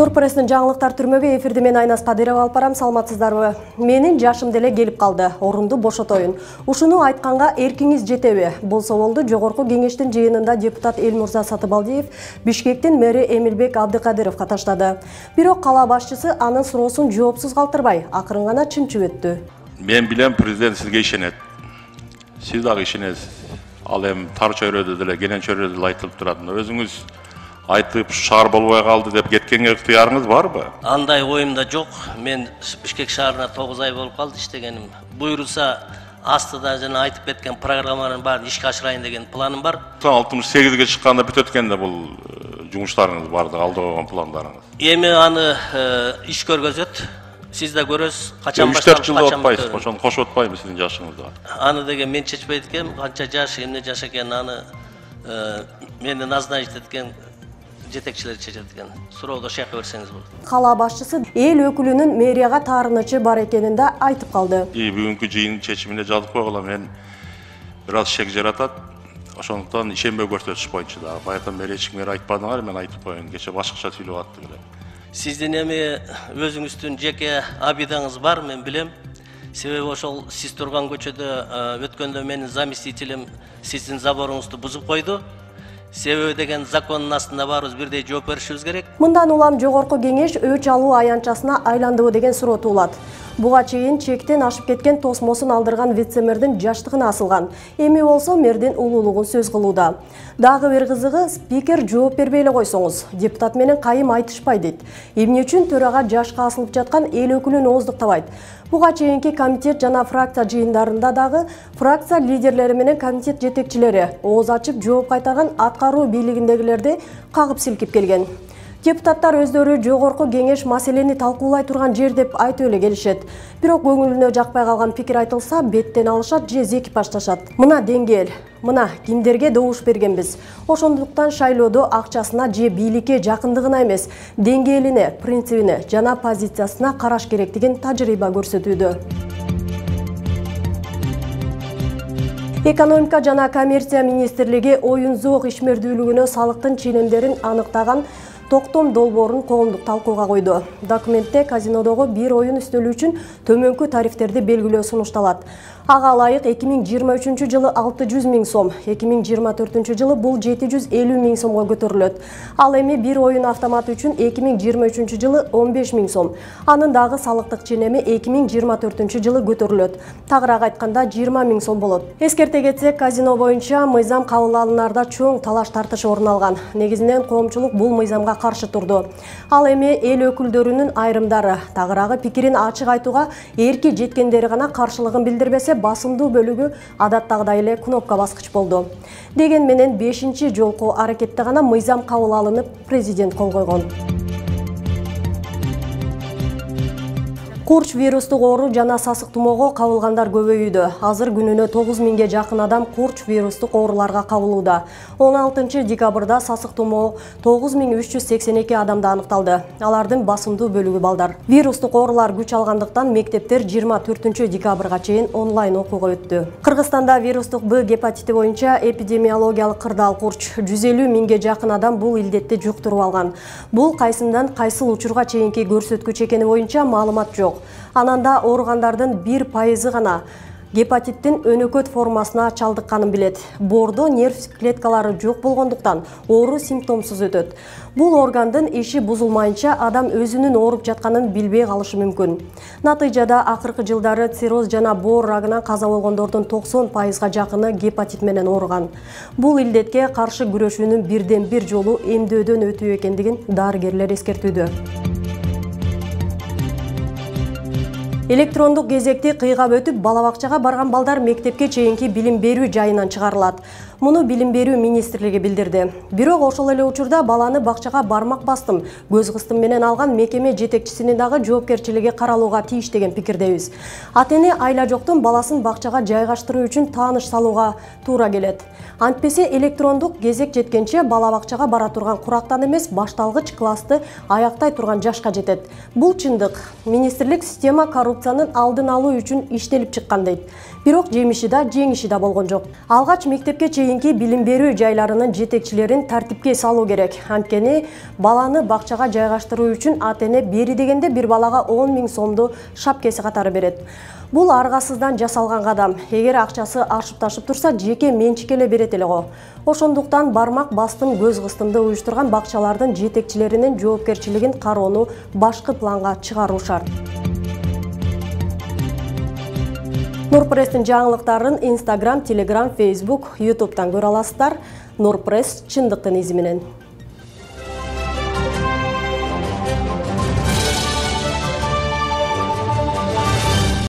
Нурпресстин жаңылыктар түрмөгө эфирди мен Айнас Кадырова алып барам, саламатсыздарбы? Менин жашым деле келип калды. Орунду бошотоюн. Ушуну айтканга эркиңиз жетеби? Болсо болду. Жогорку кеңештин жыйынында депутат Элмурза Сатыбалдиев Бишкектин мэри Эмилбек Абдыкадыров катыштады. Бирок кала башчысы анын суроосун жоопсуз калтырбай, акырын гана чымчып өттү. Мен билем, президент сизге ишенет. Сиз дагы ишенесиз. Ал эми тар чөйрөдө деле, кенен чөйрөдө деле айтылып турат. Өзүңүз айтып шаар болбой калды деп кеткенге ыктыярыңыз барбы? Андай оюмда жок. Мен Бишкек шаарына 9 ай болуп калды иштегеним. Буйрулса астыда жана айтып кеткен программалардын баарын ишке ашырайын деген планым бар. 68ге чыкканда бүтөт экен да бул жумуштарыңыз барды, алда койгон пландарыңыз. Эми аны иш көргөзөт. Сиз да көрөсүз, качан башталып, качан бүтөт. Ошону кошуп атпайбы сиздин жашыңызга? Аны деген мен чечпейт экенмин, канча жаш, эмне жаш экенин аны мени назначить эткен жетекчилер чечет экен. Суроодо шайка берсеңиз болот. Кала башчысы эл өкүлүнүн мэрияга таарынычы бар экенин да айтып калды. Бүгүнкү жыйын чечимине жазып койгула, мен бир аз шек жаратат. Ошондуктан ишенбөө көрсөтүш боюнча да баягы мэр эч кимге айтпадыңар, мен айтып коеюн. Кече башкача сүйлөп аттым эле. Сиздин эми өзүңүздүн жеке абидаңыз бар, мен билем. Себеби ошол сиз турган көчөдө өткөндө менин заместителим сиздин заборуңузду бузуп койду. Себеби деген закондун астында баарыбыз бирдей жооп беришибиз керек. Мындан улам жогорку кеңеш өч алуу аянтчасына айландыбы деген суроо туулат. Буга чейин чектен ашып кеткен тосмосун алдырган вице-мэрдин жаштыгына асылган. Эми болсо мэрдин улуулугун сөз кылууда. Дагы бир кызыгы, спикер жооп бербей эле койсоңуз, депутат менен кайым айтышпай дейт. Эмне үчүн төрага жашка асылып жаткан эл өкүлүн ооздуктабайт? Буга чейинки комитет жана фракция жыйындарында дагы фракция лидерлери менен комитет жетекчилери ооз ачып жооп кайтарган аткаруу бийлигиндегилерди кагып силкип келген. Депутаттар өздөрү жогорку кеңеш маселени талкуулай турган жер деп айтып эле келишет. Бирок көңүлүнө жакпай калган пикир айтылса, беттен алышат же зекип башташат. Мына деңгээл, мына кимдерге добуш бергенбиз. Ошондуктан шайлоодо акчасына же бийликке жакындыгына эмес, деңгээлине, принцибине жана позициясына караш керектигин тажрыйба көрсөтүүдө. Экономика жана коммерция министрлиги оюн-зоок ишмердүүлүгүнө салыктын ченемдерин аныктаган токтом долбоорун коомдук талкууга койду. Документте казинодогу бир оюн үстөлү үчүн төмөнкү тарифтерди белгилөө сунушталат. Ага ылайык 2023 жылы 600 000 сом, 2024 жылы бул 750 000 сомго көтөрүлөт. Ал эми бир оюн автоматы үчүн 2023 жылы 15 000 сом. Анын дагы салыктык ченеми 2024 жылы көтөрүлөт. Тагыраак айтканда 20 000 сом болот. Эскерте кетсек, казино боюнча мыйзам кабыл алынаарда чоң талаш тартыш орун алган. Негизинен коомчулук бул мыйзамга каршы турду. Ал эми эл өкүлдөрүнүн айрымдары тагыраагы пикирин ачык айтууга эрки жеткендери гана каршылыгын билдирбесе, басымдуу бөлүгү адаттагыдай эле кнопка баскыч болду. Деген менен 5-чи жолку аракетте гана мыйзам кабыл алынып, президент кол койгон. Курч вирустук оору жана сасык тумоого кабылгандар көбөйүүдө. Азыр күнүнө 9 000ге жакын адам курч вирустук ооруларга кабылууда. 16 декабрда сасык тумоо 9382 адамда аныкталды. Алардын басымдуу бөлүгү балдар. Вирустук оорулар күч алгандыктан мектептер 24 декабрга чейин онлайн окууга өттү. Кыргызстанда вирустук Б гепатити боюнча эпидемиологиялык кырдаал курч 150 000ге жакын адам бул илдетти жуктуруп алган. Бул кайсындан кайсыл учурга чейинки көрсөткүч экени боюнча маалымат жок. Ананда ооругандардын 1% гана гепатиттин өнөкөт формасына чалдыкканын билет. Боордо нерв клеткалары жок болгондуктан оору симптомсуз өтөт. Бул органдын иши бузулмайынча адам өзүнүн ооруп жатканын билбей калышы мүмкүн. Натыйжада акыркы жылдары цирроз жана боор рагынан каза болгондордун 90%га жакыны гепатит менен ооруган. Бул илдетке каршы күрөшүүнүн бирден бир жолу эмдөөдөн өтүү экендигин дарыгерлер эскертүүдө. Электрондук кезекти кыйгап өтүп, бала бакчага барган балдар мектепке чейинки билим берүү жайынан чыгарылат. Муну Билим берүү министрлиги билдирди. Бирок ошол эле учурда баланы бакчага бармак бастым, көз кыстым менен алган мекеме жетекчисинин дагы жоопкерчилиги каралууга тийиш деген пикирдебиз. Ата-эне айла жоктун баласын бакчага жайгаштыруу үчүн тааныш салууга туура келет. Антпесе электрондук кезек жеткенче бала бакчага бара турган курактан эмес, башталгыч классты аяктай турган жашка жетет. Бул чындык. Министрлик система коррупциянын алдын алуу үчүн иштелип чыккан дейт. Бирок жемиши да, жеңиши да болгон жок. Алгач мектепке чейинки билим берүү жайларынын жетекчилерин тартипке салуу керек. Анткени баланы бакчага жайгаштыруу үчүн ата-эне бери дегенде бир балага 10 000 сомду шапкеси катары берет. Бул аргасыздан жасалган кадам. Эгер акчасы ашып-ташып турса, жеке менчикке эле берет эле го. Ошондуктан бармак бастым, көз кыстымды уюштурган бакчалардын жетекчилеринин жоопкерчилигин кароону башкы планга чыгаруу шарт. Нурпресстин жаңылыктарын Instagram, Telegram, Facebook, YouTube'дан көрө аласыздар. Нурпресс чындыктын изи менен.